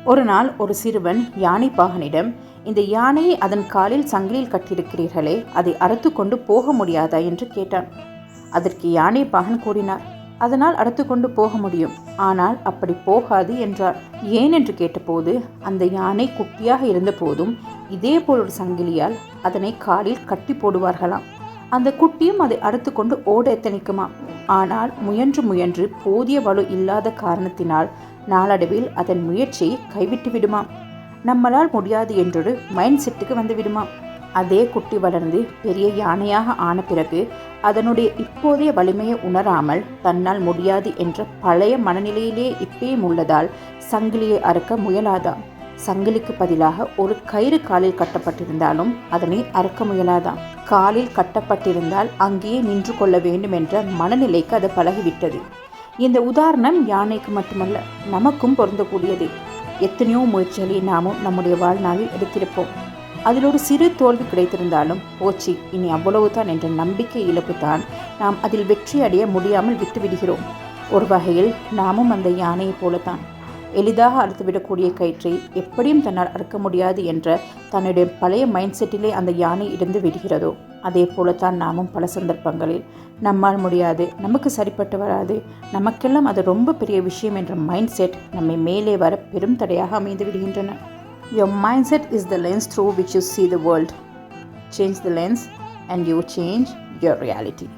ஒரு நாள் ஒரு சிறுவன் யானை பாகனிடம், இந்த யானையை அதன் காலில் சங்கிலியில் கட்டியிருக்கிறீர்களே, அதை அறுத்து கொண்டு போக முடியாதா என்று கேட்டான். அதற்கு யானை பாகன் கூறினார், அதனால் அறுத்து கொண்டு போக முடியும், ஆனால் அப்படி போகாது என்றார். ஏன் என்று கேட்டபோது, அந்த யானை குட்டியாக இருந்த போதும் இதே போல் ஒரு சங்கிலியால் அதனை காலில் கட்டி போடுவார்களாம். அந்த குட்டியும் அதை அறுத்து கொண்டு ஓட எத்தனிக்குமா. ஆனால் முயன்று முயன்று போதிய வலு இல்லாத காரணத்தினால் நாளடைவில் அதன் முயற்சியை கைவிட்டு விடுமாம். நம்மளால் முடியாது என்றொரு மைண்ட் செட்டுக்கு வந்து விடுமாம். அதே குட்டி வளர்ந்து பெரிய யானையாக ஆன பிறகு அதனுடைய இப்போதைய வலிமையை உணராமல் தன்னால் முடியாது என்ற பழைய மனநிலையிலே இப்பயும் உள்ளதால் சங்கிலியை அறுக்க முயலாதாம். சங்கிலிக்கு பதிலாக ஒரு கயிறு காலில் கட்டப்பட்டிருந்தாலும் அதனை அறுக்க முயலாதாம். காலில் கட்டப்பட்டிருந்தால் அங்கேயே நின்று கொள்ள வேண்டும் என்ற மனநிலைக்கு அது பழகிவிட்டது. இந்த உதாரணம் யானைக்கு மட்டுமல்ல, நமக்கும் பொருந்தக்கூடியது. எத்தனையோ முயற்சிகளை நாமும் நம்முடைய வாழ்நாளில் எடுத்திருப்போம். அதில் ஒரு சிறு தோல்வி கிடைத்திருந்தாலும் போச்சு, இனி அவ்வளவுதான் என்ற நம்பிக்கை இழப்புதான் நாம் அதில் வெற்றி அடைய முடியாமல் விட்டுவிடுகிறோம். ஒரு வகையில் நாமும் அந்த யானையை போலத்தான். எளிதாக அறுத்துவிடக்கூடிய கயிற்றை எப்படியும் தன்னால் அறுக்க முடியாது என்ற தன்னுடைய பழைய மைண்ட் செட்டிலே அந்த யானை இருந்து விடுகிறதோ, அதே போலத்தான் நாமும் பல சந்தர்ப்பங்களில் நம்மால் முடியாது, நமக்கு சரிப்பட்டு வராது, நமக்கெல்லாம் அது ரொம்ப பெரிய விஷயம் என்ற மைண்ட் செட் நம்மை மேலே வர பெரும் தடையாக அமைந்து விடுகின்றன. Your mindset is the lens through which you see the world. Change the lens and you change your reality.